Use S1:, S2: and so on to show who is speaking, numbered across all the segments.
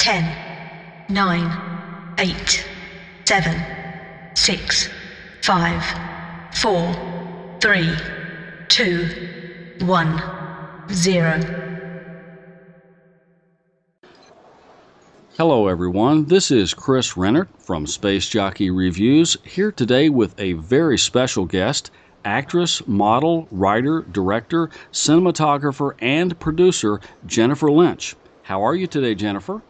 S1: 10, 9, 8, 7, 6, 5, 4, 3, 2, 1, 0.
S2: Hello everyone, this is Chris Rennirt from Space Jockey Reviews, here today with a very special guest, actress, model, writer, director, cinematographer, and producer, Jennifer Linch. How are you today, Jennifer?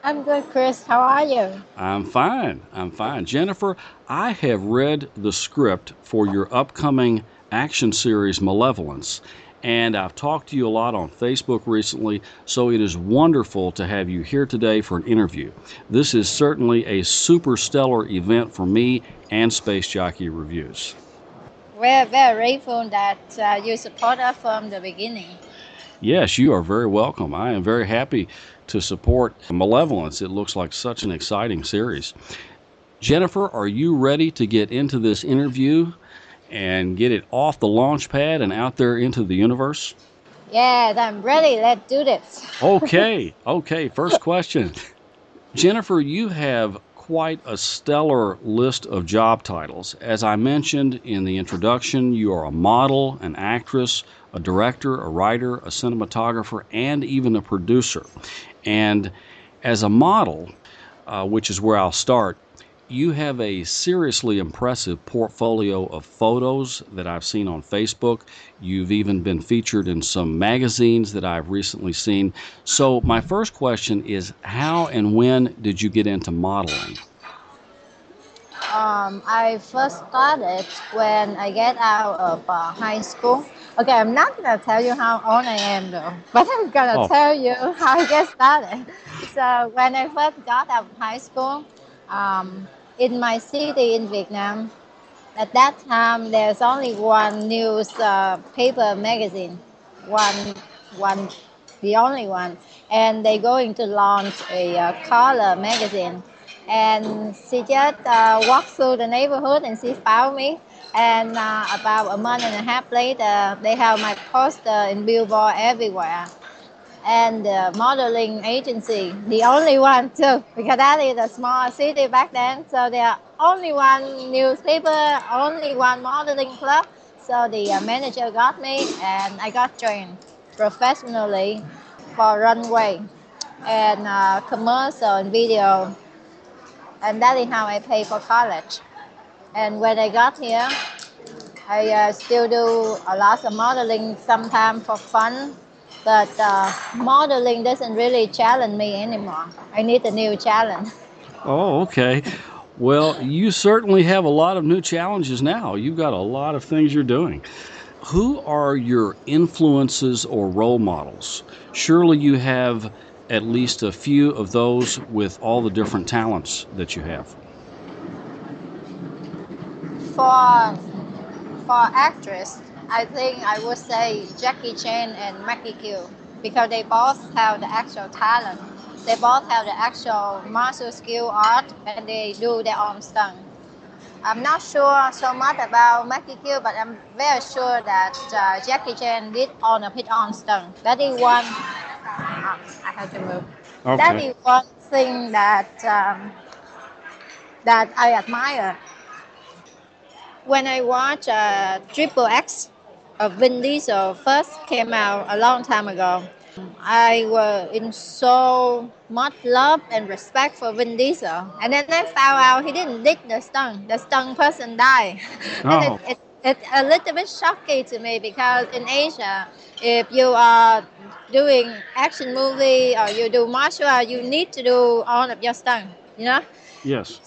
S3: I'm good, Chris. How are you?
S2: I'm fine. Jennifer, I have read the script for your upcoming action series, Malevolence, and I've talked to you a lot on Facebook recently, so it is wonderful to have you here today for an interview. This is certainly a super stellar event for me and Space Jockey Reviews.
S3: We're very grateful that you support us from the beginning.
S2: Yes, you are very welcome. I am very happy to support Malevolence. It looks like such an exciting series. Jennifer, are you ready to get into this interview and get it off the launch pad and out there into the universe?
S3: Yes, I'm ready. Let's do this.
S2: Okay. First question. Jennifer, you have quite a stellar list of job titles. As I mentioned in the introduction, you are a model, an actress, a director, a writer, a cinematographer, and even a producer. And as a model, which is where I'll start, you have a seriously impressive portfolio of photos that I've seen on Facebook. You've even been featured in some magazines that I've recently seen. So my first question is, how and when did you get into modeling?
S3: I first started when I get out of high school. Okay, I'm not going to tell you how old I am though, but I'm going to tell you how I get started. So when I first got out of high school, in my city in Vietnam, at that time there's only one news paper magazine, one, the only one, and they're going to launch a color magazine. And she just walked through the neighborhood and she found me. And about a month and a half later, they have my poster in billboard everywhere. And the modeling agency, the only one too, because that is a small city back then. So there are only one newspaper, only one modeling club. So the manager got me and I got trained professionally for runway and commercial and video. And that is how I pay for college. And when I got here, I still do a lot of modeling, sometimes for fun, but modeling doesn't really challenge me anymore. I need a new challenge.
S2: Oh, okay. Well, you certainly have a lot of new challenges now. You've got a lot of things you're doing. Who are your influences or role models? Surely you have at least a few of those with all the different talents that you have.
S3: For actress, I think I would say Jackie Chan and Maggie Q, because they both have the actual talent. They both have the actual martial skill art, and they do their own stunt. I'm not sure so much about Maggie Q, but I'm very sure that Jackie Chan did all of his own stunt. That is one. I have to move.
S2: Okay.
S3: That is one thing that I admire. When I watched Triple X of Vin Diesel first came out a long time ago, I was in so much love and respect for Vin Diesel. And then I found out he didn't dig the stunt. The stunt person died.
S2: Oh.
S3: And it's a little bit shocking to me because in Asia, if you are doing action movie or you do martial art, you need to do all of your stunt, you know?
S2: Yes.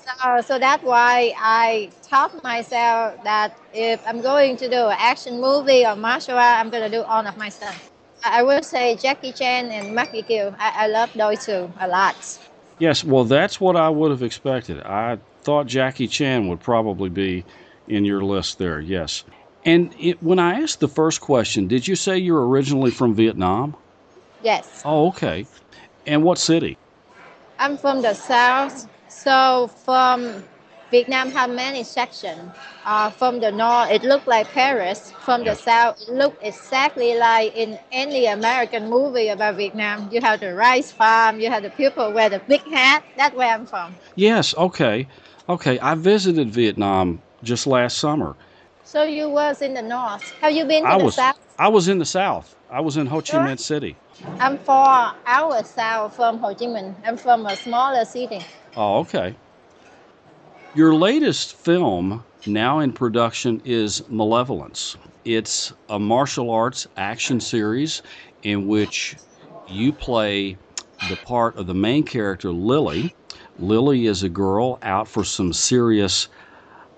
S3: So that's why I taught myself that if I'm going to do an action movie or martial art, I'm going to do all of my stuff. I would say Jackie Chan and Maggie Q. I love those two a lot.
S2: Yes, well, that's what I would have expected. I thought Jackie Chan would probably be in your list there, yes. And when I asked the first question, did you say you're originally from Vietnam?
S3: Yes.
S2: Oh, okay. And what city?
S3: I'm from the South. So from Vietnam has many sections. From the north, it looked like Paris. From the
S2: Yes.
S3: south, it looked exactly like in any American movie about Vietnam. You have the rice farm, you have the people wear the big hat. That's where I'm from.
S2: Yes, okay. Okay, I visited Vietnam just last summer.
S3: So you was in the north. Have you been to
S2: I
S3: the
S2: was
S3: south?
S2: I was in the South. I was in Ho Chi
S3: Sure.
S2: Minh City.
S3: I'm 4 hours south from Ho Chi Minh. I'm from a smaller city.
S2: Oh, okay. Your latest film, now in production, is Malevolence. It's a martial arts action series in which you play the part of the main character, Lily. Lily is a girl out for some serious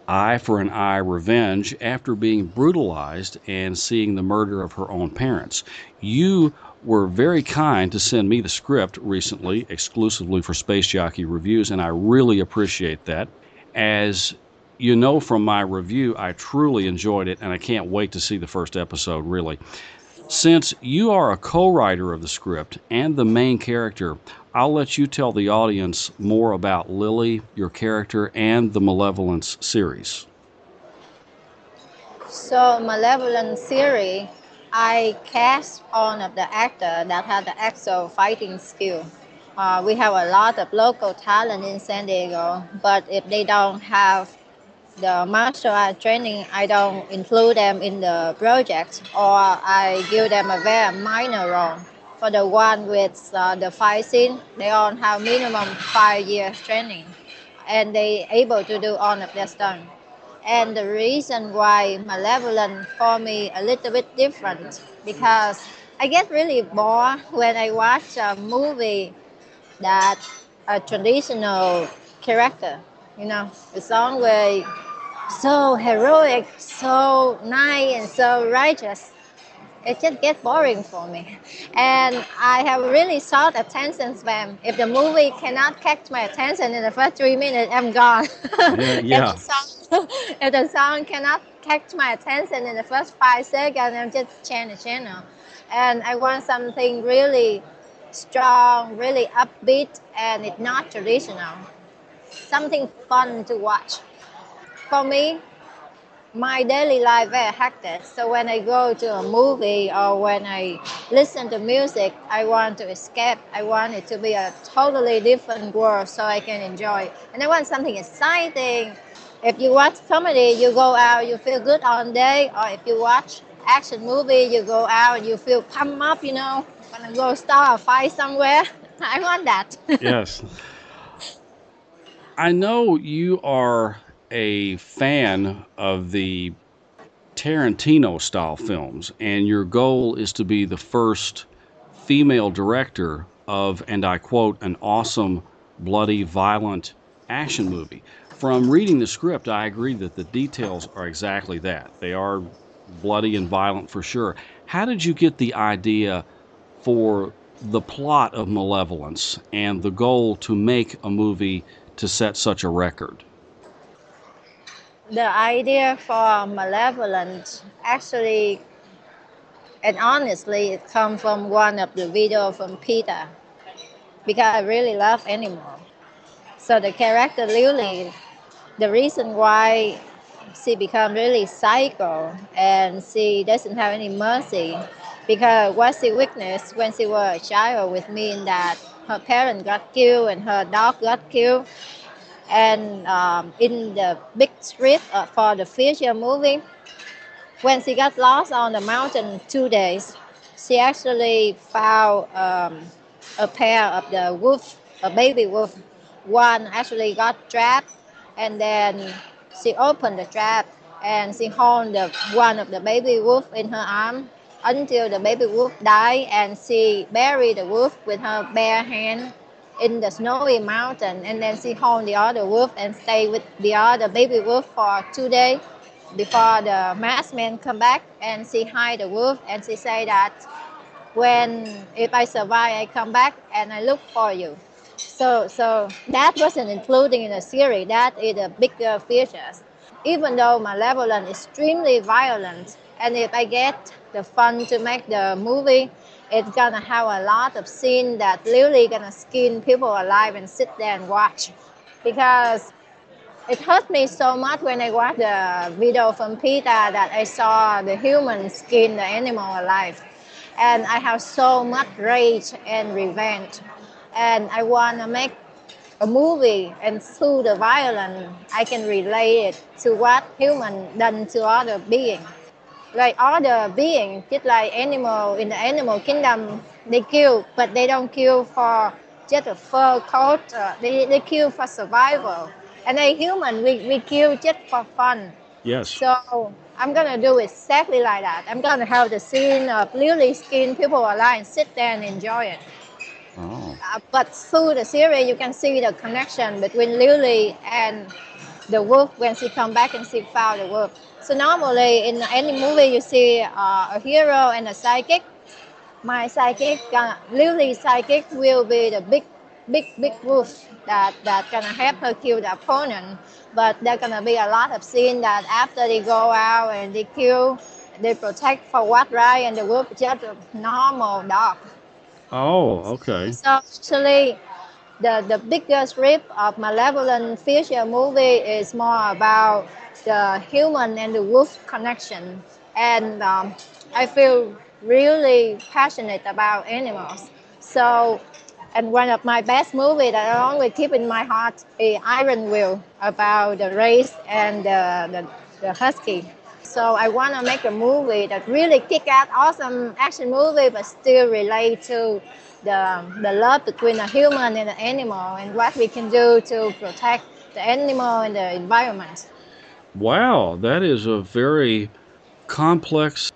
S2: eye for an eye revenge after being brutalized and seeing the murder of her own parents. You were very kind to send me the script recently, exclusively for Space Jockey Reviews, and I really appreciate that. As you know from my review, I truly enjoyed it, and I can't wait to see the first episode, really. Since you are a co-writer of the script and the main character, I'll let you tell the audience more about Lily, your character, and the Malevolence series.
S3: So Malevolent series, I cast one of the actor that had the actual fighting skill. We have a lot of local talent in San Diego, but if they don't have the martial art training, I don't include them in the project, or I give them a very minor role. For the one with the fight scene, they all have minimum 5 years training, and they able to do all of their stuff. And the reason why Malevolent for me a little bit different because I get really bored when I watch a movie that a traditional character. It's always so heroic, so nice, and so righteous. It just gets boring for me. And I have really short attention span. If the movie cannot catch my attention in the first 3 minutes, I'm gone.
S2: Yeah,
S3: if,
S2: yeah.
S3: the song, if the song cannot catch my attention in the first 5 seconds, I'm just change the channel. And I want something really strong, really upbeat, and it's not traditional. Something fun to watch. For me, my daily life very hectic. So when I go to a movie or when I listen to music, I want to escape. I want it to be a totally different world so I can enjoy. And I want something exciting. If you watch comedy, you go out, you feel good all day. Or if you watch action movie, you go out and you feel pumped up, Wanna go start a fight somewhere. I want that.
S2: Yes. I know you are a fan of the Tarantino style films, and your goal is to be the first female director of, and I quote, an awesome, bloody, violent action movie. From reading the script, I agree that the details are exactly that. They are bloody and violent for sure. How did you get the idea for the plot of Malevolence and the goal to make a movie to set such a record?
S3: The idea for Malevolent actually and honestly, it comes from one of the videos from Peter because I really love animals. So the character Lily, the reason why she become really psycho and she doesn't have any mercy because what she witnessed when she was a child with me in that her parent got killed and her dog got killed. And in the big script for the future movie, when she got lost on the mountain 2 days, she actually found a pair of the wolf, a baby wolf. One actually got trapped, and then she opened the trap and she held one of the baby wolf in her arm until the baby wolf died, and she buried the wolf with her bare hand in the snowy mountain, and then she held the other wolf and stayed with the other baby wolf for 2 days before the masked man come back, and she hide the wolf and she say that if I survive I come back and I look for you. So that wasn't included in the series. That is a bigger features. Even though Malevolent is extremely violent, and if I get the fun to make the movie, it's gonna have a lot of scene that literally gonna skin people alive and sit there and watch. Because it hurt me so much when I watched the video from PETA that I saw the human skin the animal alive. And I have so much rage and revenge. And I want to make a movie, and through the violence, I can relate it to what human done to other beings. Like other beings, just like animal in the animal kingdom, they kill, but they don't kill for just a fur coat. They kill for survival. And a human, we kill just for fun.
S2: Yes.
S3: So I'm gonna do exactly like that. I'm gonna have the scene of Lily skin people alive and sit there and enjoy it.
S2: Oh.
S3: But through the series, you can see the connection between Lily and the wolf when she come back and she found the wolf. So normally in any movie you see a hero and a sidekick. My sidekick, Lily's sidekick, will be the big wolf that gonna help her kill the opponent. But there's gonna be a lot of scenes that after they go out and they kill, they protect for what right, and the wolf is just a normal dog.
S2: Oh, okay.
S3: So actually, the biggest rip of Malevolence future movie is more about the human and the wolf connection. And I feel really passionate about animals. So, and one of my best movies that I always keep in my heart is Iron Will, about the race and the husky. So I want to make a movie that really kick-ass, awesome action movie, but still relate to the love between a human and an animal, and what we can do to protect the animal and the environment.
S2: Wow, that is a very complex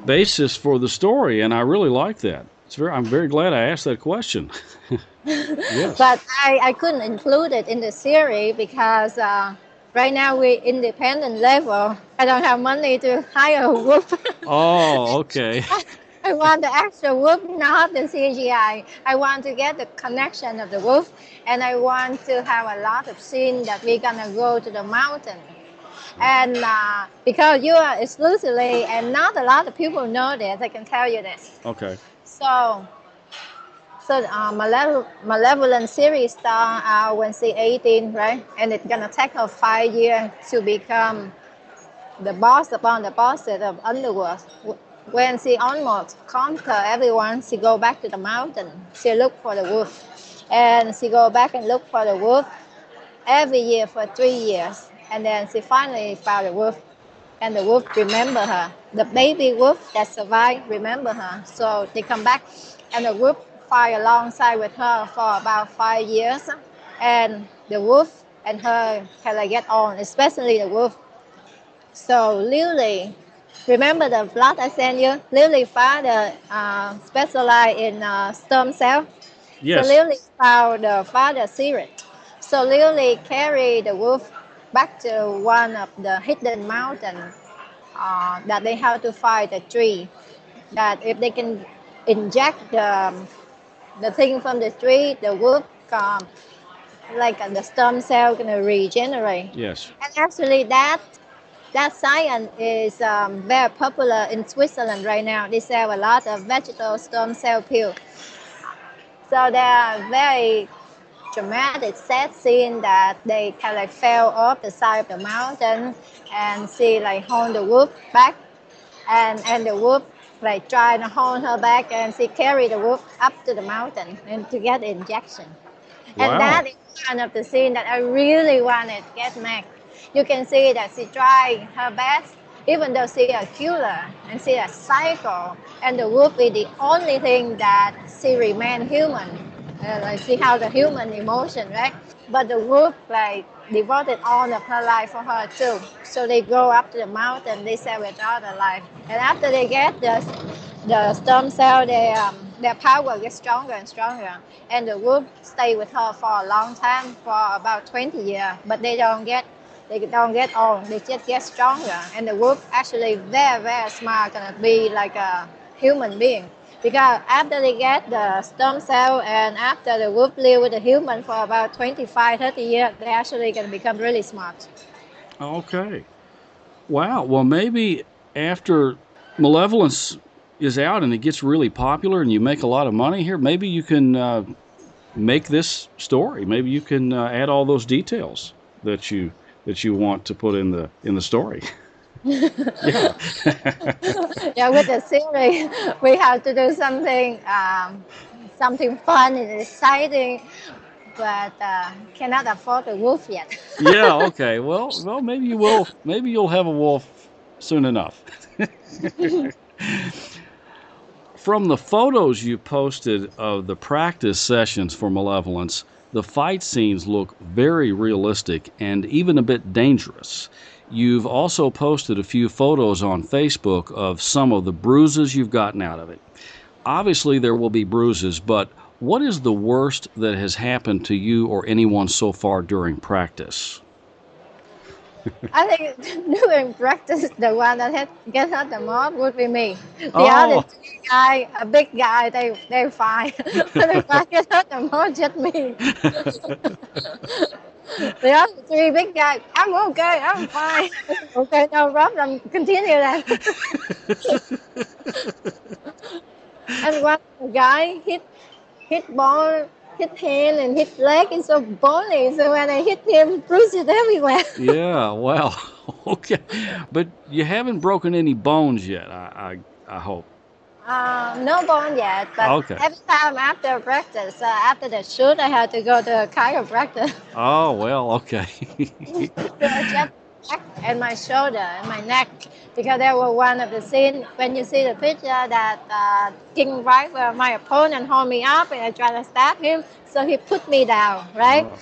S2: basis for the story, and I really like that. I'm very glad I asked that question. Yes.
S3: But I couldn't include it in the series because right now we're independent level. I don't have money to hire a wolf.
S2: Oh, okay.
S3: I want the actual wolf, not the CGI. I want to get the connection of the wolf, and I want to have a lot of scenes that we're gonna go to the mountain. And because you are exclusively, and not a lot of people know this, I can tell you this.
S2: Okay.
S3: So Malevolent series start out when she's 18, right? And it's gonna take her 5 years to become the boss upon the bosses of underworld. When she almost conquer everyone, she go back to the mountain. She look for the wolf, and she go back and look for the wolf every year for 3 years, and then she finally found the wolf, and the wolf remember her. The baby wolf that survived remember her, so they come back, and the wolf fight alongside with her for about 5 years, and the wolf and her kind of get on, especially the wolf. So Lily, remember the plot I sent you? Lily's father specialized in stem cell.
S2: Yes.
S3: So Lily found the father's secret. So Lily carried the wolf back to one of the hidden mountains that they have to find a tree. That if they can inject the thing from the tree, the wolf like the stem cell gonna regenerate.
S2: Yes.
S3: And actually that science is very popular in Switzerland right now. They sell a lot of vegetable stem cell pills. So there are very dramatic sad scene that they kind of like fell off the side of the mountain, and she like hold the wolf back, and the wolf like trying to hold her back, and she carried the wolf up to the mountain and to get the injection.
S2: Wow.
S3: And that is one of the scene that I really wanted to get back. You can see that she tried her best, even though she's a killer and she's a psycho, and the wolf is the only thing that she remains human. Like she has the human emotion, right? But the wolf like devoted all of her life for her too. So they go up to the mountain, they say with all their life. And after they get the stem cell, their power gets stronger and stronger. And the wolf stay with her for a long time, for about 20 years. But they don't get old, they just get stronger. And the wolf actually very, very smart, gonna be like a human being. Because after they get the stem cell and after the wolf live with the human for about 25, 30 years, they actually can become really smart.
S2: Okay. Wow. Well, maybe after Malevolence is out and it gets really popular and you make a lot of money here, maybe you can make this story. Maybe you can add all those details that you that you want to put in the story. Yeah.
S3: Yeah, with the series, we have to do something fun and exciting, but cannot afford a wolf yet.
S2: Yeah. Okay. Well. Maybe you will. Maybe you'll have a wolf soon enough. From the photos you posted of the practice sessions for Malevolence, the fight scenes look very realistic and even a bit dangerous. You've also posted a few photos on Facebook of some of the bruises you've gotten out of it. Obviously, there will be bruises, but what is the worst that has happened to you or anyone so far during practice?
S3: I think during practice, the one that gets hurt the most would be me. The other
S2: Oh,
S3: three guy, a big guy, they're fine. But the one get hurt the most, just me. The other three big guys, I'm okay, I'm fine. Okay, no problem. Continue then. And one guy hit ball, hit hand, and hit leg is so bony. So when I hit him, bruises everywhere.
S2: yeah, wow. Okay. But you haven't broken any bones yet, I hope.
S3: No bone yet, but
S2: Okay.
S3: every time after practice, after the shoot, I had to go to a chiropractor.
S2: Oh, well, okay.
S3: To adjust my back and my shoulder and my neck, because there were one of the scene when you see the picture that King Rival, my opponent, hold me up and I try to stab him, so he put me down, right?
S2: Oh.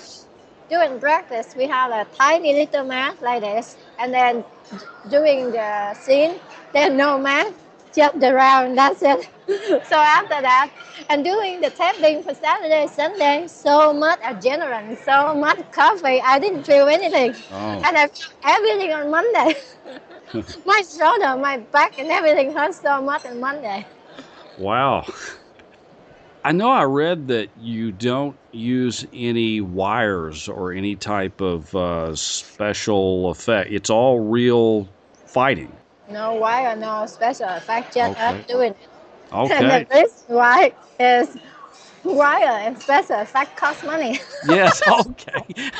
S3: During practice, we have a tiny little mat like this, and then doing the scene, there's no mat, just the round, that's it. So after that, and doing the taping for Saturday, Sunday, so much adrenaline, so much coffee, I didn't feel anything.
S2: Oh.
S3: And I felt everything on Monday. My shoulder, my back, and everything hurt so much on Monday.
S2: Wow. I know I read that you don't use any wires or any type of special effect. It's all real fighting.
S3: No wire, no special effect, just
S2: Okay.
S3: us doing it. And
S2: Okay.
S3: the reason why is wire and special effect cost money.
S2: Yes. Okay.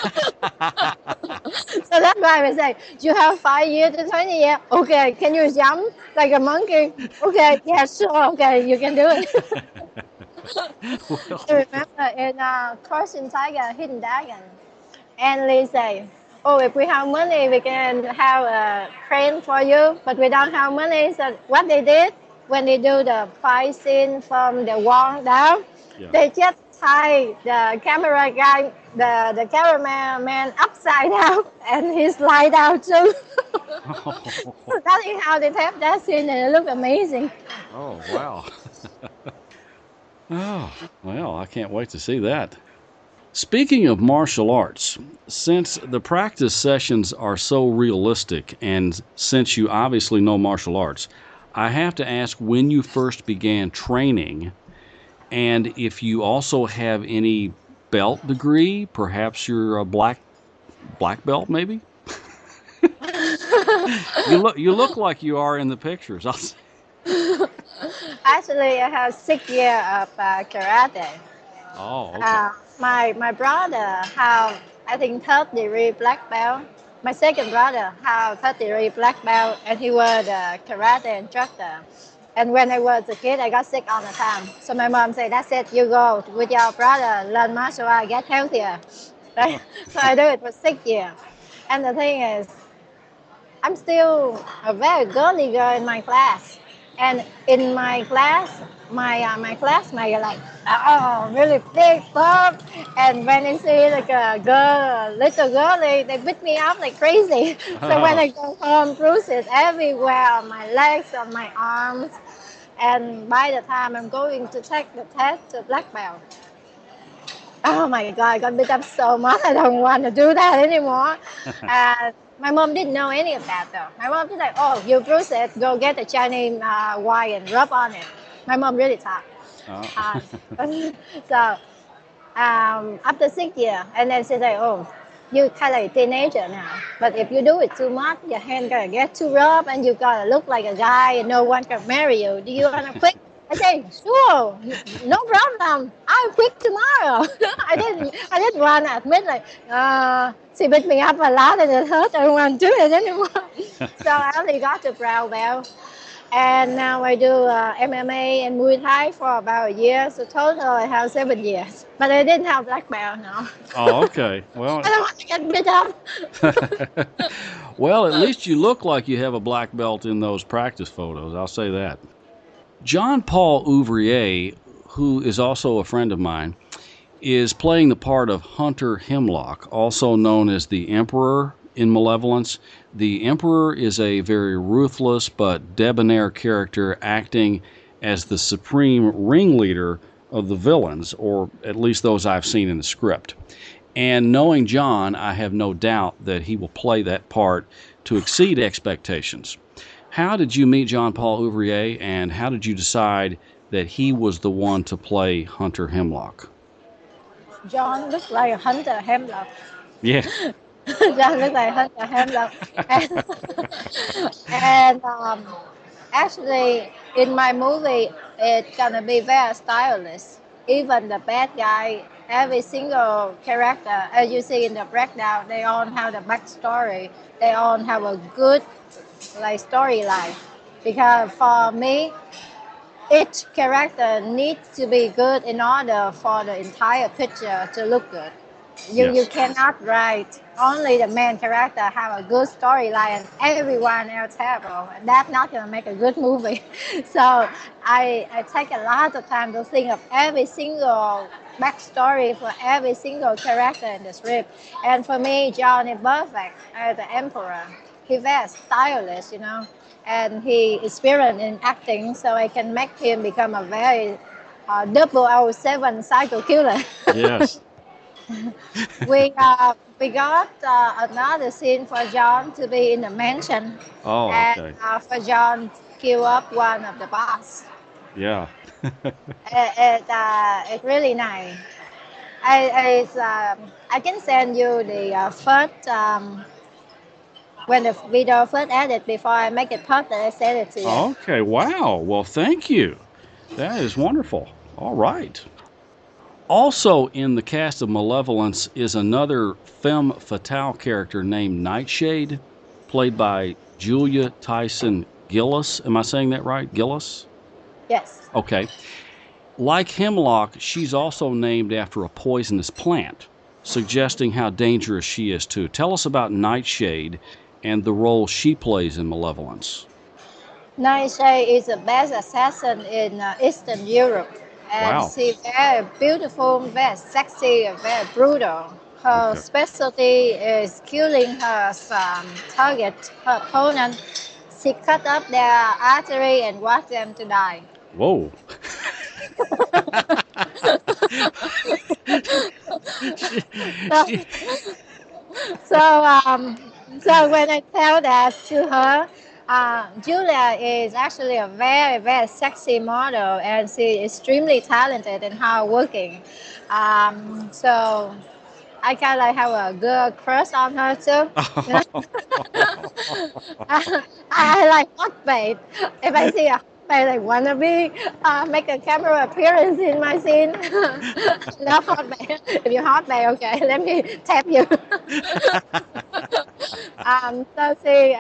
S3: So that's why we say, you have 5 years to 20 years. Okay, can you jump like a monkey? Okay, yeah, sure. Okay, you can do it.
S2: Well,
S3: I remember in Crouching Tiger, Hidden Dragon, and Lee say, oh, if we have money, we can have a crane for you, but we don't have money. So what they did, when they do the fight scene from the wall down,
S2: yeah.
S3: they just tie the camera guy, the cameraman upside down, and he slide down too.
S2: Oh.
S3: That is how they tape that scene, and it looked amazing.
S2: Oh, wow. Oh, well, I can't wait to see that. Speaking of martial arts, since the practice sessions are so realistic and since you obviously know martial arts, I have to ask when you first began training and if you also have any belt degree. Perhaps you're a black belt, maybe? You look like you are in the pictures.
S3: Actually, I have 6 years of karate.
S2: Oh, okay.
S3: My brother have, I think, 3rd-degree black belt. My second brother have 3rd-degree black belt, and he was the karate instructor. And when I was a kid, I got sick all the time. So my mom said, that's it, you go with your brother, learn martial arts, get healthier. Right? So I do it for 6 years. And the thing is, I'm still a very girly girl in my class. And in my class, my classmates are like, oh, really big bump. And when they see like a girl, a little girl, they beat me up like crazy. So when I go home, bruises everywhere on my legs, on my arms. And by the time I'm going to take the test to black belt, oh my God, I got beat up so much. I don't want to do that anymore. My mom didn't know any of that though. My mom just like, oh, you bruise it, go get the Chinese wire and rub on it. My mom really tough. So after 6 years, and then she's like, oh, you're kind of like a teenager now. But if you do it too much, your hand gonna get too rough and you gotta look like a guy and no one can marry you. Do you want to quit? I say, sure, no problem. I'll quit tomorrow. I didn't want to admit like, she beat me up a lot and it hurt. I don't want to do it anymore. So I only got to brown belt. And now I do MMA and Muay Thai for about a year. So total I have 7 years. But I didn't have black belt, no.
S2: Oh, okay. Well,
S3: I don't want to get beat up.
S2: well, at least you look like you have a black belt in those practice photos. I'll say that. John Paul Ouvrier, who is also a friend of mine, is playing the part of Hunter Hemlock, also known as the Emperor in Malevolence. The Emperor is a very ruthless but debonair character acting as the supreme ringleader of the villains, or at least those I've seen in the script. And knowing John, I have no doubt that he will play that part to exceed expectations. How did you meet John Paul Ouvrier, and how did you decide that he was the one to play Hunter Hemlock?
S3: John looks like Hunter Hemlock.
S2: Yeah.
S3: John looks like Hunter Hemlock. And actually, in my movie, it's gonna be very stylish. Even the bad guy, every single character, as you see in the breakdown, they all have the backstory. They all have a good storyline. Because for me, each character needs to be good in order for the entire picture to look good. You cannot write only the main character have a good storyline and everyone else terrible. That's not going to make a good movie. So I take a lot of time to think of every single backstory for every single character in the script. And for me, John is perfect as the Emperor. He's very stylish, and he is experienced in acting, so I can make him become a very 007 psycho killer.
S2: Yes.
S3: We got another scene for John to be in the mansion.
S2: Oh, okay.
S3: And for John to kill up one of the boss.
S2: Yeah.
S3: It's really nice. I can send you the first. When the video first edited, before I make it public, I send it to you.
S2: Okay, wow. Well, thank you. That is wonderful. All right. Also in the cast of Malevolence is another femme fatale character named Nightshade, played by Julia Tyson Gillis. Am I saying that right? Gillis?
S3: Yes.
S2: Okay. Like Hemlock, she's also named after a poisonous plant, suggesting how dangerous she is too. Tell us about Nightshade and the role she plays in Malevolence.
S3: Nightshade is the best assassin in Eastern Europe. And
S2: Wow.
S3: she's very beautiful, very sexy, very brutal. Her specialty is killing her target, her opponent. She cut up their artery and watch them to die.
S2: Whoa.
S3: So when I tell that to her, Julia is actually a very, very sexy model, and she's extremely talented and hardworking. So I kind of have a girl crush on her too. I like hot bait. If I see a hot bait, I want to make a camera appearance in my scene. Love hot bait. If you're hot bait, okay, let me tap you. So she,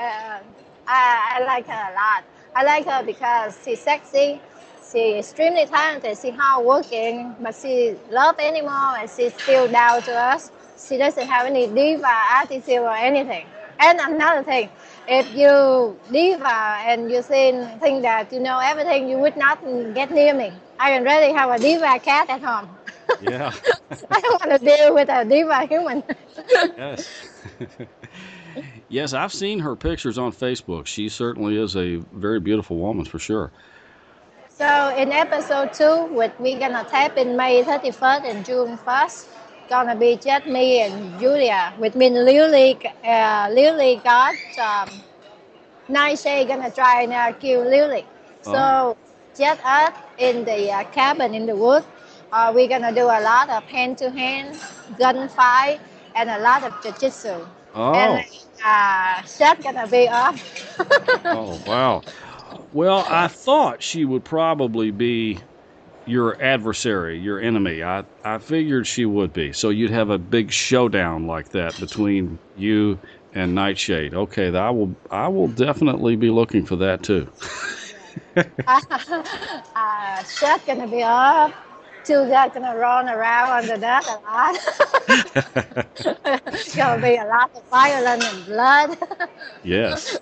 S3: I like her a lot. I like her because she's sexy. She's extremely talented. She's hardworking, but she loves animals and she's still down to us. She doesn't have any diva attitude or anything. And another thing, if you diva and you think that you know everything, you would not get near me. I already have a diva cat at home.
S2: Yeah.
S3: I don't want to deal with a diva human.
S2: Yes. Yes, I've seen her pictures on Facebook. She certainly is a very beautiful woman, for sure.
S3: So in episode 2, we're going to tape in May 31st and June 1st. Gonna be just me and Julia. With me, Lily got Nightshade gonna try and kill Lily. So just us in the cabin in the woods. We're gonna do a lot of hand-to-hand gunfight and a lot of jiu-jitsu.
S2: Oh.
S3: And shot gonna be off.
S2: Oh, wow. Well, I thought she would probably be your adversary, your enemy. I figured she would be. So you'd have a big showdown like that between you and Nightshade. Okay, I will definitely be looking for that too.
S3: Shirt's gonna be up. Two guys gonna run around under that a lot. Gonna be a lot of violence and blood.
S2: Yes.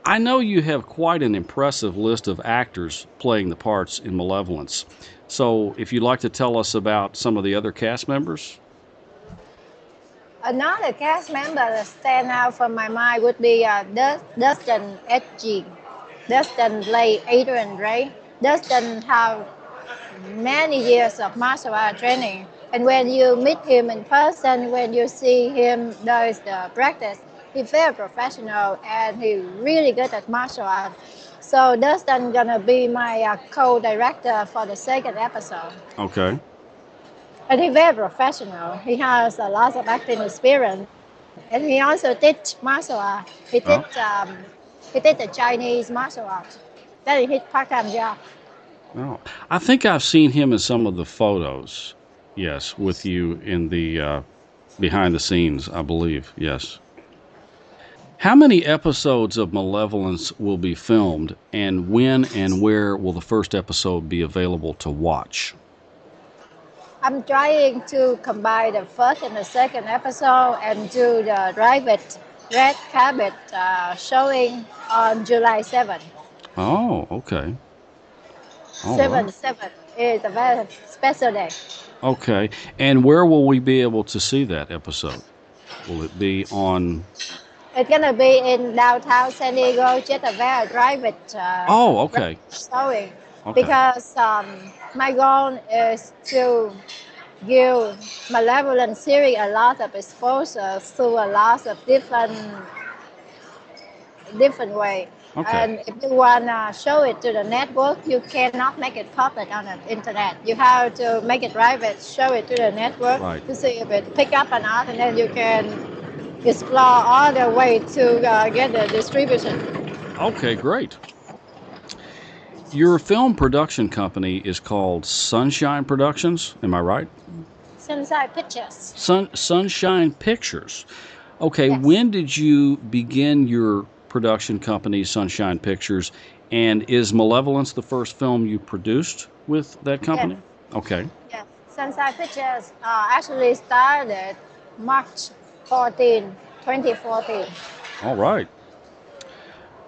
S2: I know you have quite an impressive list of actors playing the parts in Malevolence. So if you'd like to tell us about some of the other cast members.
S3: Another cast member that stand out from my mind would be Dustin H.G. Dustin played Adrian Ray. Dustin have many years of martial art training. And when you meet him in person, when you see him does the practice, he's very professional and he's really good at martial art. So Dustin gonna be my co-director for the second episode.
S2: Okay.
S3: And he's very professional. He has a lot of acting experience. And he also did martial art. He did the Chinese martial art. That is his part-time job.
S2: Oh, I think I've seen him in some of the photos. Yes, with you in the behind the scenes, I believe. Yes. How many episodes of Malevolence will be filmed, and when and where will the first episode be available to watch?
S3: I'm trying to combine the first and the second episode and do the private red carpet showing on July 7th.
S2: Oh, okay. All
S3: 7/7 is a very special day.
S2: Okay. And where will we be able to see that episode? Will it be on...
S3: It's going to be in downtown San Diego, just a very private
S2: okay.
S3: showing.
S2: Okay.
S3: Because my goal is to give Malevolent series a lot of exposure through a lot of different ways.
S2: Okay.
S3: And if you want to show it to the network, you cannot make it public on the internet. You have to make it private, show it to the network to see if it pick up or not, and then you can explore all the way to get the distribution.
S2: Okay, great. Your film production company is called Sunshine Productions, am I right?
S3: Sunshine Pictures.
S2: Sunshine Pictures. Okay,
S3: Yes.
S2: When did you begin your production company, Sunshine Pictures, and is Malevolence the first film you produced with that company?
S3: Yes.
S2: Okay.
S3: Yes, Sunshine Pictures actually started March 14, 2014.
S2: All right.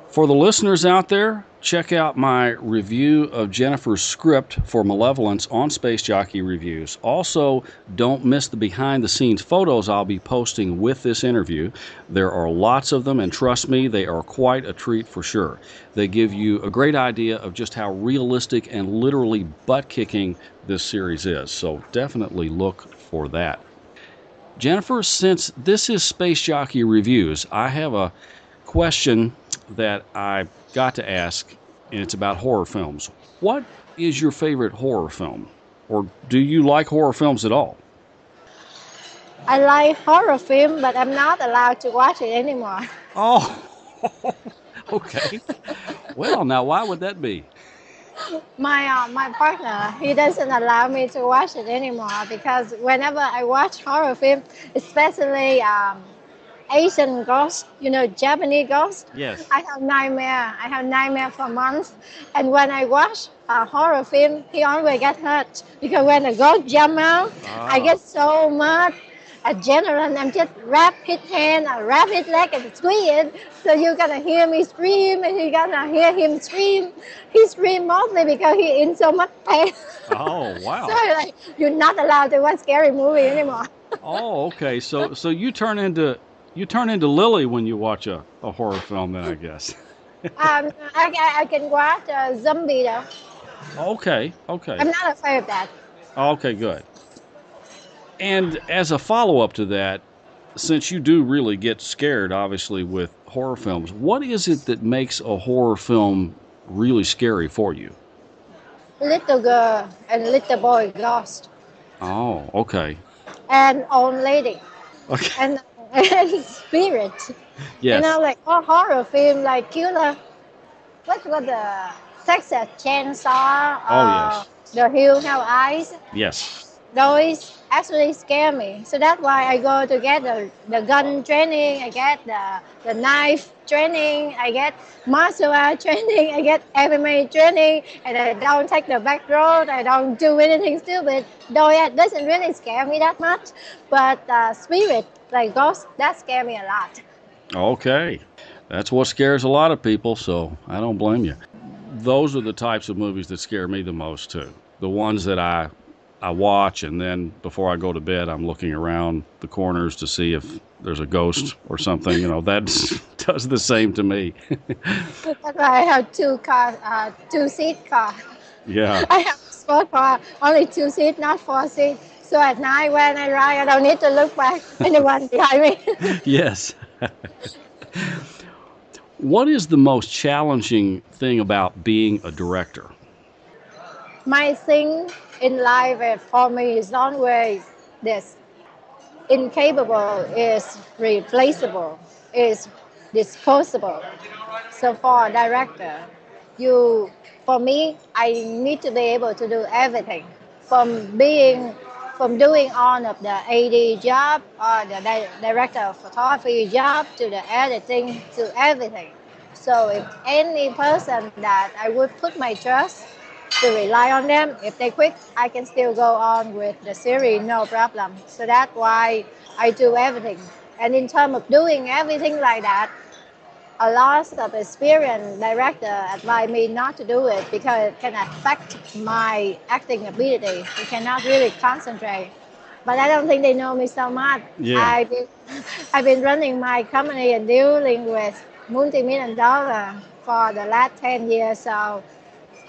S2: For the listeners out there, check out my review of Jennifer's script for Malevolence on Space Jockey Reviews. Also, don't miss the behind-the-scenes photos I'll be posting with this interview. There are lots of them, and trust me, they are quite a treat for sure. They give you a great idea of just how realistic and literally butt-kicking this series is, so definitely look for that. Jennifer, since this is Space Jockey Reviews, I have a question that I got to ask, and it's about horror films. What is your favorite horror film? Or do you like horror films at all?
S3: I like horror film, but I'm not allowed to watch it anymore.
S2: Oh, okay. Well, now why would that be?
S3: My partner, he doesn't allow me to watch it anymore because whenever I watch horror film, especially Asian ghosts, Japanese ghosts.
S2: Yes.
S3: I have nightmare for months. And when I watch a horror film, he always gets hurt because when a ghost jump out, I get so much adrenaline. I'm just wrap his hand, I wrap his leg and squeeze it. So you're gonna hear me scream and you're gonna hear him scream. He screams mostly because he's in so much pain.
S2: Oh, wow.
S3: So you're not allowed to watch scary movie anymore.
S2: Oh, okay. So you turn into Lily when you watch a horror film, then, I guess.
S3: I can watch zombie though.
S2: Okay.
S3: I'm not afraid of that.
S2: Okay, good. And as a follow-up to that, since you do really get scared, obviously, with horror films, what is it that makes a horror film really scary for you?
S3: Little girl and little boy ghost.
S2: Oh, okay.
S3: And old lady.
S2: Okay.
S3: And spirit.
S2: Yes.
S3: Like all horror film, like killer what was the Texas Chainsaw,
S2: Oh, yes.
S3: The Hill Have Eyes.
S2: Yes.
S3: Those actually scare me. So that's why I go to get the gun training, I get the knife training, I get martial art training, I get MMA training, and I don't take the back road, I don't do anything stupid. Though it doesn't really scare me that much, but spirit, like ghosts, that scare me a lot.
S2: Okay. That's what scares a lot of people, so I don't blame you. Those are the types of movies that scare me the most, too. The ones that I watch, and then before I go to bed, I'm looking around the corners to see if there's a ghost or something. That does the same to me.
S3: That's why I have two-seat car.
S2: Yeah.
S3: I have a sport car, only 2 seat, not 4 seat. So at night when I ride, I don't need to look back. Anyone behind me.
S2: Yes. What is the most challenging thing about being a director?
S3: My thing in life for me is always this: incapable is replaceable, is disposable. So for a director, for me, I need to be able to do everything, from being, from doing all of the AD job or the director of photography job to the editing to everything. So if any person that I would put my trust to rely on them, if they quit, I can still go on with the series, no problem. So that's why I do everything. And in terms of doing everything like that, a lot of experienced director advise me not to do it because it can affect my acting ability. You cannot really concentrate. But I don't think they know me so much.
S2: Yeah.
S3: I've been running my company and dealing with multi-million dollar for the last 10 years, so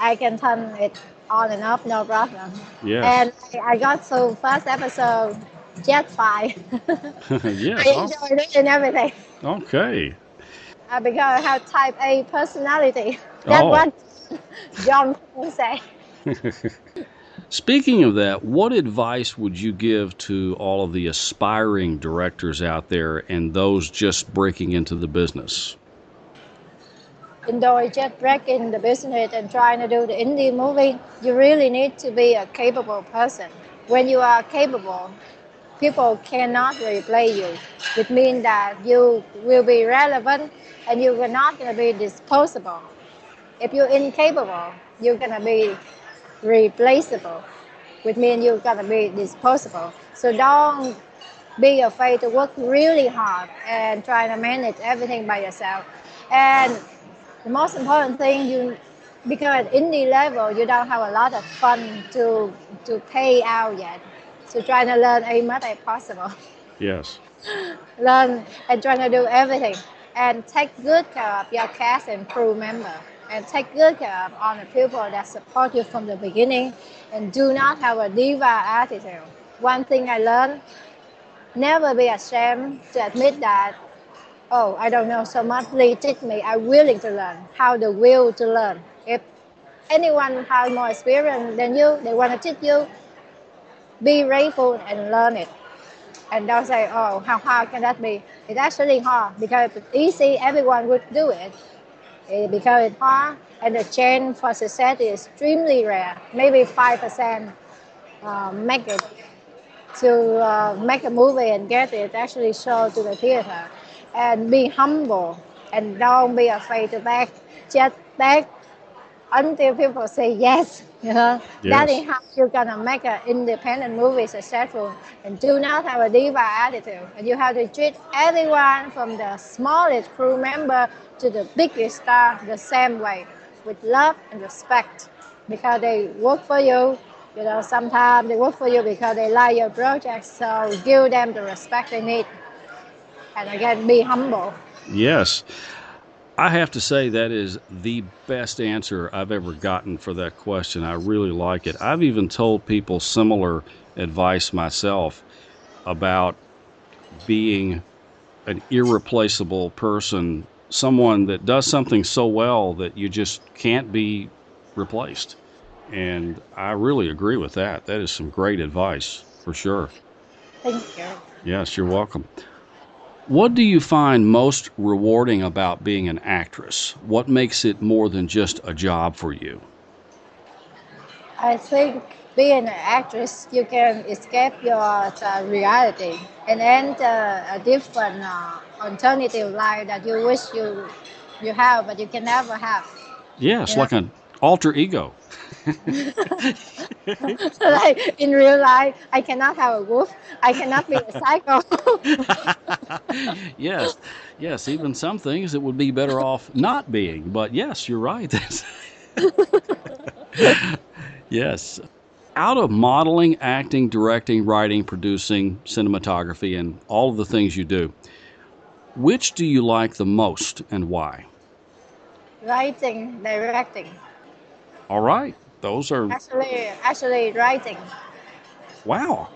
S3: I can turn it on and off, no problem.
S2: Yes.
S3: And I got through first episode jet fly.
S2: Yes.
S3: I enjoyed it and everything.
S2: Okay.
S3: Because I have type A personality. That's
S2: Oh.
S3: what John would say.
S2: Speaking of that, what advice would you give to all of the aspiring directors out there and those just breaking into the business?
S3: Though just breaking the business and trying to do the indie movie, you really need to be a capable person. When you are capable, people cannot replace you, which means that you will be relevant and you are not going to be disposable. If you're incapable, you're going to be replaceable, which means you're going to be disposable. So don't be afraid to work really hard and try to manage everything by yourself. And the most important thing, because at indie level, you don't have a lot of fun to pay out yet. So try to learn as much as possible.
S2: Yes.
S3: Learn and try to do everything. And take good care of your cast and crew member. And take good care of all the people that support you from the beginning. And do not have a diva attitude. One thing I learned, never be ashamed to admit that, oh, I don't know so much, please teach me. I'm willing to learn. How the will to learn. If anyone has more experience than you, they want to teach you, be grateful and learn it. And don't say, oh, how hard can that be? It's actually hard because if it's easy, everyone would do it. Because it's hard and the chance for success is extremely rare. Maybe 5% make it to make a movie and get it actually shown to the theater. And be humble and don't be afraid to beg. Just beg until people say yes. That is
S2: Yes.
S3: how you're gonna make an independent movie successful. And do not have a diva attitude. And you have to treat everyone from the smallest crew member to the biggest star the same way, with love and respect, because they work for you. Sometimes they work for you because they like your project. So give them the respect they need. And again, be humble.
S2: Yes. I have to say that is the best answer I've ever gotten for that question. I really like it. I've even told people similar advice myself about being an irreplaceable person, someone that does something so well that you just can't be replaced. And I really agree with that. That is some great advice for sure.
S3: Thank you.
S2: Yes, you're welcome. What do you find most rewarding about being an actress? What makes it more than just a job for you?
S3: I think being an actress, you can escape your reality and enter a different alternative life that you wish you have, but you can never have.
S2: Yes,
S3: You know,
S2: like an alter ego.
S3: like in real life, I cannot have a wolf. I cannot be a psycho.
S2: Yes, yes, even some things it would be better off not being. But yes, you're right. Yes. Out of modeling, acting, directing, writing, producing, cinematography, and all of the things you do, which do you like the most and why?
S3: Writing, directing.
S2: All right. Those are,
S3: Actually, writing.
S2: wow.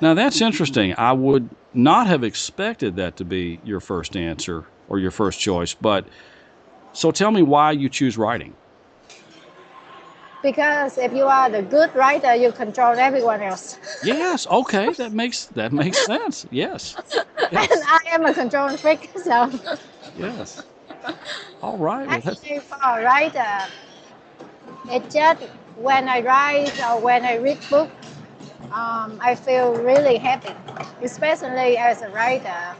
S2: Now that's interesting. I would not have expected that to be your first answer or your first choice, but so tell me why you choose writing.
S3: Because if you are the good writer, you control everyone else.
S2: Yes, okay, that makes sense. Yes.
S3: And
S2: Yes.
S3: I am a control freak, so
S2: Yes. All right. Well, that's
S3: actually for a writer, it's just when I write or when I read book, I feel really happy, especially as a writer.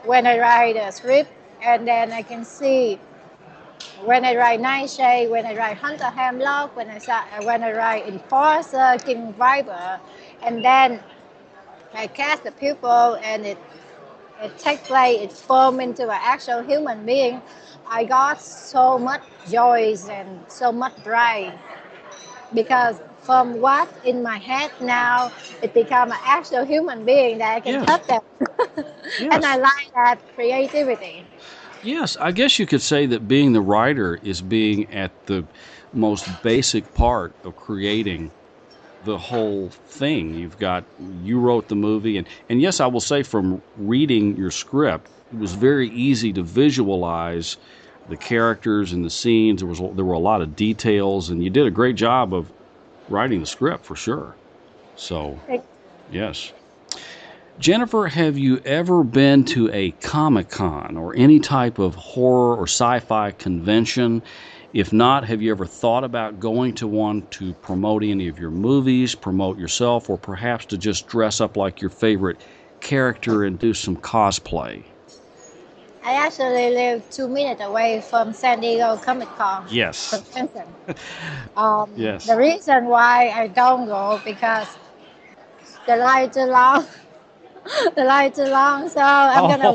S3: When I write a script, and then I can see when I write Nightshade, when I write Hunter Hemlock, when I write Enforcer, King Viper, and then I cast the people and it takes place, it forms into an actual human being. I got so much joy and so much pride because from what in my head now, it become an actual human being that I can
S2: yes.
S3: touch them. And I
S2: Yes.
S3: like that creativity.
S2: Yes, I guess you could say that being the writer is being at the most basic part of creating the whole thing. You wrote the movie, and yes, I will say from reading your script, it was very easy to visualize the characters and the scenes. There were a lot of details, and you did a great job of writing the script for sure. So, yes. Jennifer, have you ever been to a Comic-Con or any type of horror or sci-fi convention? If not, have you ever thought about going to one to promote any of your movies, promote yourself, or perhaps to just dress up like your favorite character and do some cosplay?
S3: I actually live 2 minutes away from San Diego Comic Con
S2: Yes.
S3: convention. The
S2: Yes.
S3: reason why I don't go because the line too long. The line too long, so
S2: Oh,
S3: I'm gonna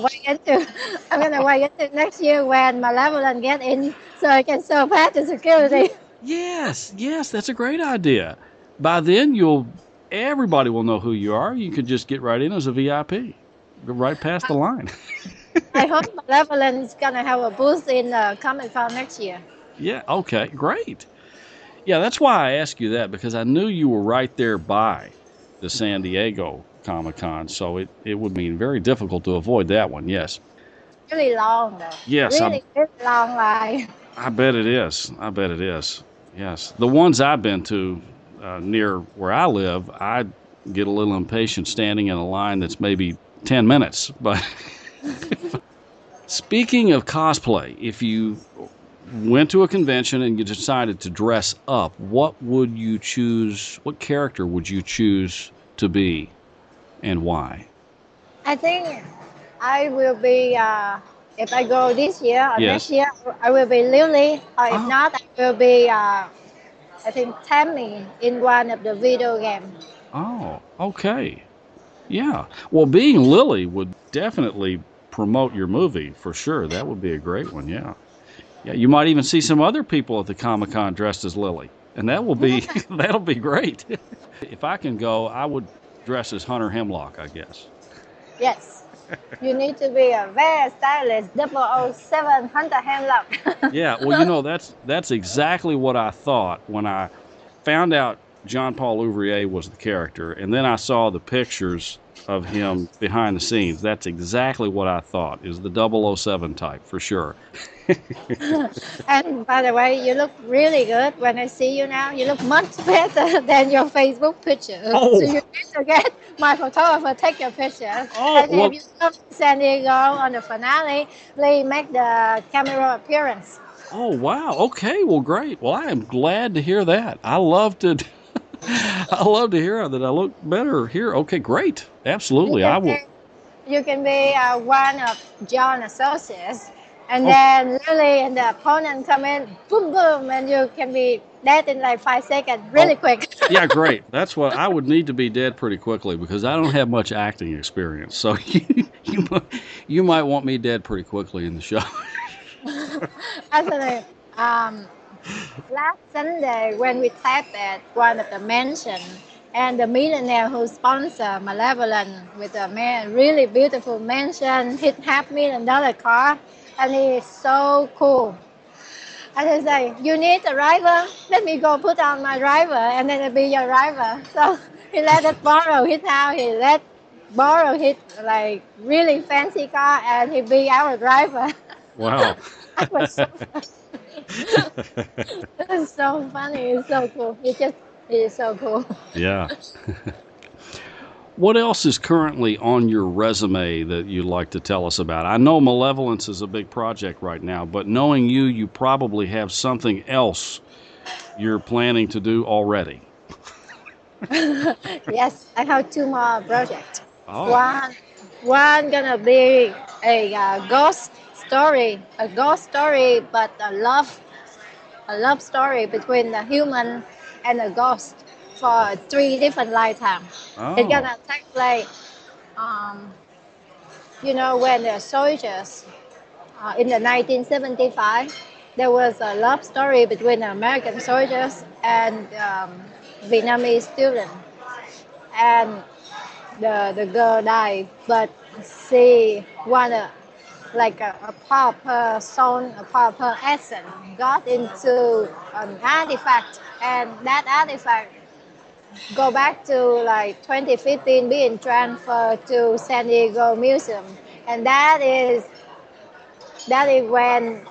S3: wait until next year when Malevolence get in, so I can surpass the security.
S2: yes, yes, that's a great idea. By then, everybody will know who you are. You could just get right in as a VIP, go right past the line.
S3: I hope Malevolence is gonna have a booth in Comic Con next year.
S2: Yeah, okay, great. Yeah, that's why I asked you that because I knew you were right there by the San Diego Comic Con, so it would be very difficult to avoid that one. Yes.
S3: Really long though,
S2: Yes,
S3: really long line.
S2: I bet it is. I bet it is. Yes. The ones I've been to near where I live, I get a little impatient standing in a line that's maybe 10 minutes. But speaking of cosplay, if you went to a convention and you decided to dress up, what would you choose? What character would you choose to be and why?
S3: I think I will be. If I go this year or next
S2: Yes.
S3: year, I will be Lily, or if
S2: Oh,
S3: not, I will be. I think Tammy in one of the video games.
S2: oh, okay. Yeah. Well, being Lily would definitely promote your movie for sure. That would be a great one. Yeah. Yeah. You might even see some other people at the Comic Con dressed as Lily, and that will be that'll be great. If I can go, I would dress as Hunter Hemlock, I guess.
S3: Yes. You need to be a very stylish 007 Hunter Hemlock.
S2: Yeah. Well, that's exactly what I thought when I found out John Paul Ouvrier was the character, and then I saw the pictures of him behind the scenes. That's exactly what I thought, is the 007 type, for sure.
S3: And by the way, you look really good. When I see you now, you look much better than your Facebook picture.
S2: Oh.
S3: So you need to get my photographer take your picture.
S2: Oh,
S3: And
S2: well,
S3: if you come to San Diego on the finale, please make the camera appearance.
S2: oh, wow. Okay, well, great. Well, I am glad to hear that. I love to hear that I look better here. Okay, great. Absolutely. I will.
S3: You can be one of John's associates, and
S2: Oh.
S3: then Lily and the opponent come in, boom, boom, and you can be dead in like 5 seconds, really quick.
S2: Yeah, great. That's what I would need to be dead pretty quickly because I don't have much acting experience. So you might want me dead pretty quickly in the show.
S3: Actually, last Sunday when we tapped at one of the mansion, and the millionaire who sponsored Malevolence with a really beautiful mansion, hit $500,000 car, and it's so cool. And he said, you need a driver? Let me go put on my driver, and then it'll be your driver. So he let us borrow his house. He let borrow his like really fancy car, and he be our driver.
S2: Wow.
S3: It was so funny. It's so funny. It's so cool. It is so cool.
S2: Yeah. What else is currently on your resume that you'd like to tell us about? I know Malevolence is a big project right now, but knowing you, you probably have something else you're planning to do already.
S3: Yes, I have 2 more projects.
S2: Oh.
S3: One gonna be a ghost story, but a love story between the human and the ghost for 3 different lifetimes.
S2: Oh.
S3: It's gonna take place, when the soldiers in the 1975, there was a love story between the American soldiers and Vietnamese students, and the girl died, but she wanted like a part of her soul, a part of her essence got into an artifact, and that artifact go back to like 2015 being transferred to San Diego Museum, and that is when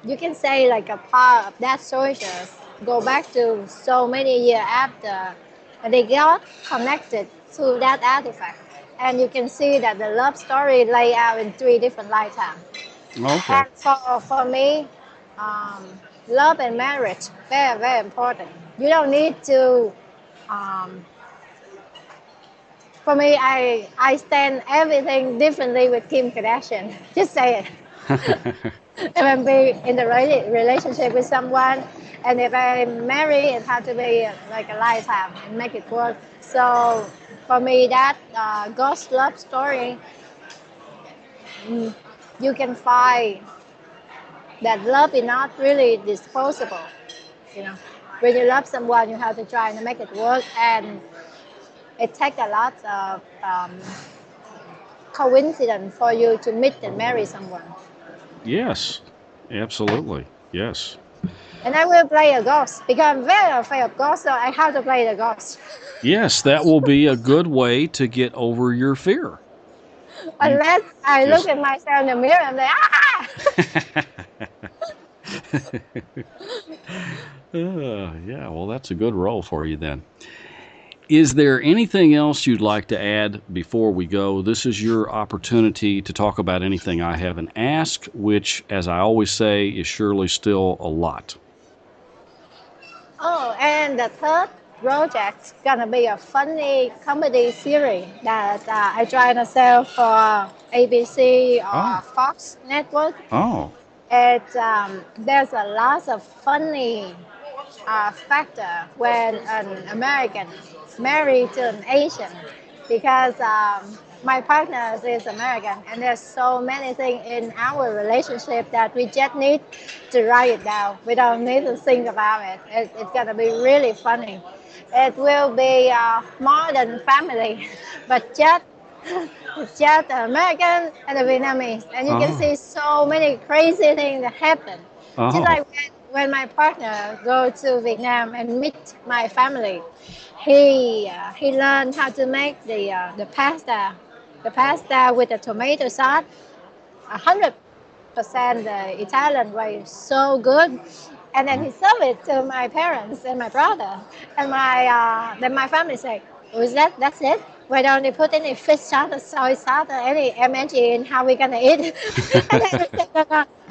S3: you can say like a part of that soldiers go back to so many years after, and they got connected to that artifact, and you can see that the love story lay out in 3 different lifetimes.
S2: Okay.
S3: And for me, love and marriage, very, very important. You don't need to, for me, I stand everything differently with Kim Kardashian. Just say it. If I'm in the relationship with someone, and if I'm married, it has to be like a lifetime and make it work. So for me, that ghost love story, you can find that love is not really disposable. When you love someone, you have to try to make it work, and it takes a lot of coincidence for you to meet and marry someone.
S2: Yes, absolutely. Yes.
S3: And I will play a ghost because I'm very afraid of ghosts, so I have to play the ghost.
S2: Yes, that will be a good way to get over your fear.
S3: Unless I look at myself in the mirror and say,
S2: yeah, well, that's a good role for you then. Is there anything else you'd like to add before we go? This is your opportunity to talk about anything I haven't asked, which, as I always say, is surely still a lot.
S3: Oh, and the third project's gonna be a funny comedy series that I try to sell for ABC or Fox Network.
S2: Oh.
S3: There's a lot of funny factor when an American married to an Asian, because my partner is American, and there's so many things in our relationship that we just need to write it down. We don't need to think about it. It's gonna be really funny. It will be more than family, but just the American and the Vietnamese, and you can see so many crazy things that happen. Just like when my partner go to Vietnam and meet my family, he learned how to make the pasta with the tomato sauce. 100% the Italian way, so good. And then he served it to my parents and my brother. And then my family say, "Was that's it? Why don't you put any fish sauce or soy sauce or any MSG in how we're gonna eat?" And then we said,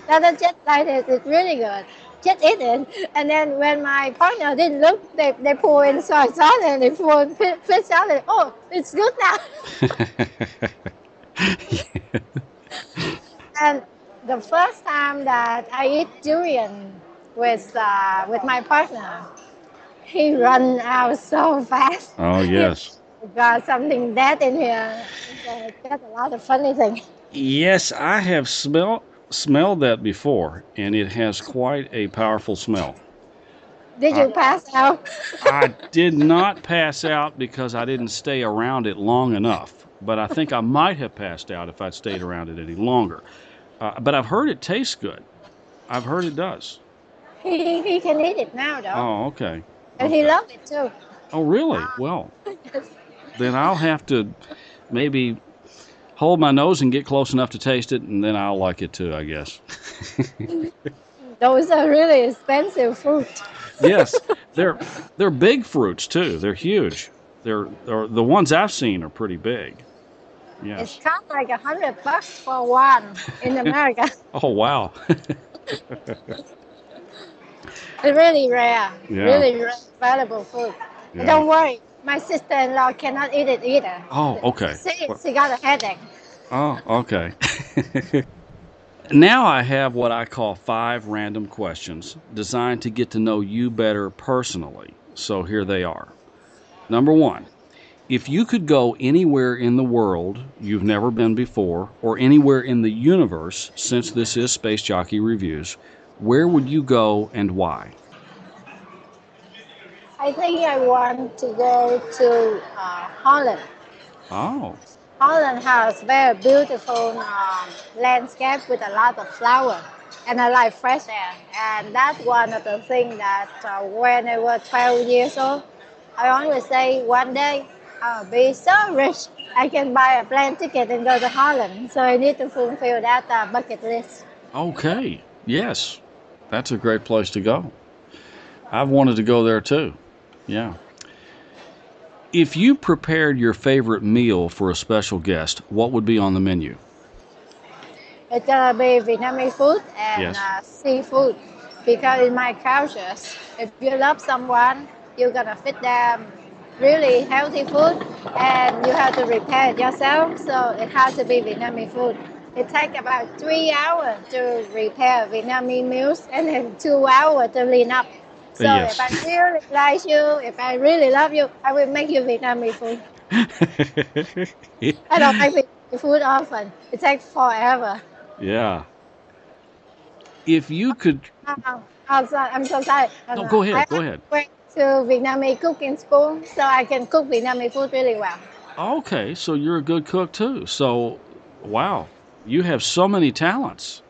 S3: "No, that's just like it. It's really good. Just eat it." And then when my partner didn't look, they pour in soy sauce and they pour in fish sauce. And, oh, it's good now. And the first time that I eat durian with my partner, he run out so fast.
S2: Oh, yes.
S3: He got something dead in here. So that's a lot of funny things.
S2: Yes, I have smelled that before, and it has quite a powerful smell.
S3: Did you pass out?
S2: I did not pass out because I didn't stay around it long enough, but I think I might have passed out if I'd stayed around it any longer. But I've heard it tastes good. I've heard it does.
S3: He can eat it now, though.
S2: Oh, okay.
S3: And he loves it, too.
S2: Oh, really? Well, then I'll have to maybe hold my nose and get close enough to taste it, and then I'll like it, too, I guess.
S3: Those are really expensive fruit.
S2: Yes, they're big fruits, too. They're huge. The ones I've seen are pretty big. Yes.
S3: It's cost like $100 for one in America.
S2: Oh, wow.
S3: It's really rare.
S2: Yeah.
S3: Really rare, valuable food.
S2: Yeah.
S3: Don't worry, my sister-in-law cannot eat it either.
S2: Oh, okay.
S3: She got a headache.
S2: Oh, okay. Now I have what I call 5 random questions designed to get to know you better personally. So here they are. Number 1. If you could go anywhere in the world you've never been before, or anywhere in the universe, since this is Space Jockey Reviews, where would you go and why?
S3: I think I want to go to Holland.
S2: Oh.
S3: Holland has very beautiful landscape with a lot of flowers, and I like fresh air. And that's one of the things that when I was 12 years old, I always say one day I'll be so rich I can buy a plane ticket and go to Holland. So I need to fulfill that bucket list.
S2: Okay. Yes. That's a great place to go. I've wanted to go there too. Yeah. If you prepared your favorite meal for a special guest, what would be on the menu?
S3: It's gonna be Vietnamese food and seafood, because in my culture, if you love someone, you're gonna feed them really healthy food, and you have to prepare it yourself. So it has to be Vietnamese food. It takes about 3 hours to prepare Vietnamese meals, and then 2 hours to clean up. So
S2: yes.
S3: If I really like you, if I really love you, I will make you Vietnamese food. I don't make Vietnamese food often. It takes forever.
S2: Yeah. If you could...
S3: I'm so sorry.
S2: No, go ahead. Go ahead.
S3: I went to Vietnamese cooking school, so I can cook Vietnamese food really well.
S2: Okay, so you're a good cook too. So, wow, you have so many talents.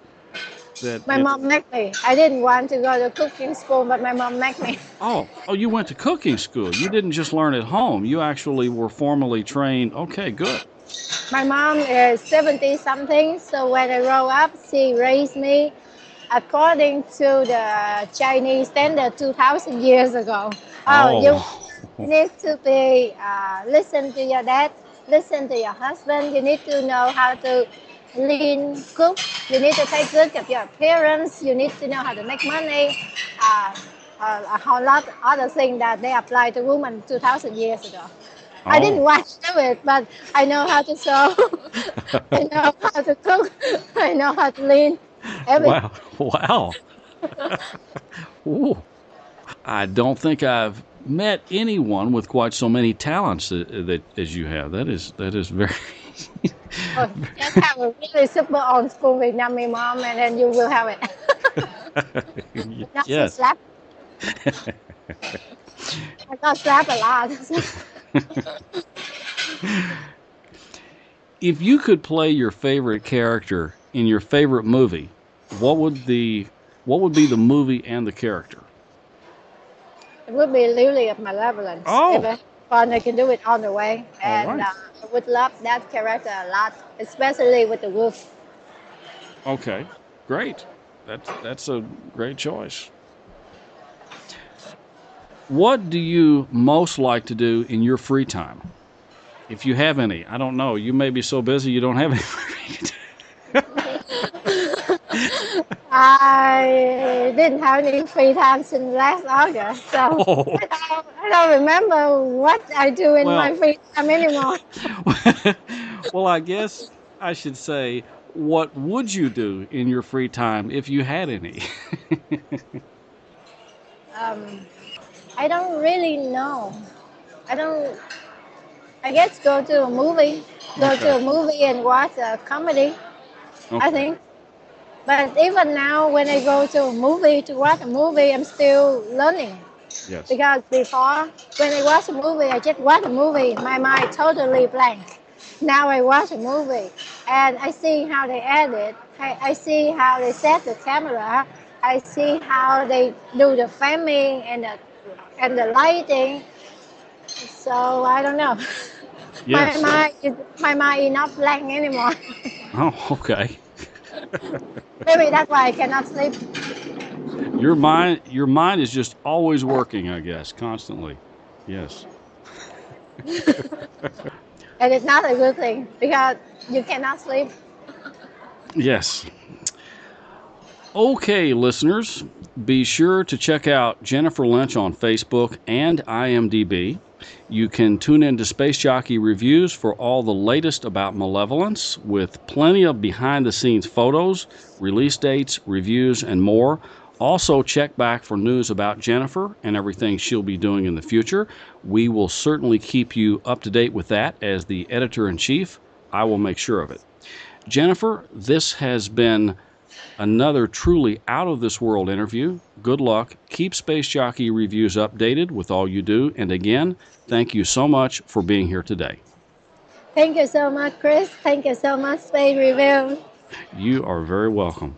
S3: My mom made me. I didn't want to go to cooking school, but my mom made me.
S2: Oh, you went to cooking school. You didn't just learn at home. You actually were formally trained. Okay, good.
S3: My mom is 70-something, so when I grow up, she raised me according to the Chinese standard 2,000 years ago. You need to be listen to your dad, listen to your husband. You need to know how to lean cook. You need to take good of your appearance. You need to know how to make money. A whole lot of other things that they apply to women 2,000 years ago.
S2: Oh.
S3: I didn't want to do it, but I know how to sew. I know how to cook. I know how to lean. Everything.
S2: Wow. Ooh. I don't think I've met anyone with quite so many talents as you have. That is very...
S3: Just have a really super old school Vietnamese mom, and then you will have it. Not
S2: Yes.
S3: slap. I got slapped a lot.
S2: If you could play your favorite character in your favorite movie, what would the what would be the movie and the character?
S3: It would be Lily of Malevolence.
S2: Oh.
S3: If I have fun, I can do it on the way.
S2: All
S3: And
S2: right.
S3: I would love that character a lot, especially with the wolf.
S2: Okay, great. That's a great choice. What do you most like to do in your free time? If you have any, I don't know. You may be so busy you don't have any free time.
S3: I didn't have any free time since last August, so
S2: Oh.
S3: I don't remember what I do in my free time anymore.
S2: Well, I guess I should say, what would you do in your free time if you had any?
S3: I don't really know. I guess go to a movie. Go to a movie and watch a comedy, I think. But even now, when I go to a movie to watch a movie, I'm still learning.
S2: Yes.
S3: Because before, when I watch a movie, I just watch a movie, my mind totally blank. Now I watch a movie, and I see how they edit. I see how they set the camera. I see how they do the framing and the lighting. So I don't know.
S2: Yes.
S3: My mind is not blank anymore.
S2: Oh, okay.
S3: Maybe that's why I cannot sleep.
S2: Your mind is just always working, I guess, constantly. Yes.
S3: And it's not a good thing because you cannot sleep.
S2: Yes. Okay, listeners, be sure to check out Jennifer Linch on Facebook and IMDb. You can tune into Space Jockey Reviews for all the latest about Malevolence, with plenty of behind-the-scenes photos, release dates, reviews, and more. Also, check back for news about Jennifer and everything she'll be doing in the future. We will certainly keep you up to date with that as the editor-in-chief. I will make sure of it. Jennifer, this has been another truly out-of-this-world interview. Good luck. Keep Space Jockey Reviews updated with all you do. And again, thank you so much for being here today.
S3: Thank you so much, Chris. Thank you so much, Space Review.
S2: You are very welcome.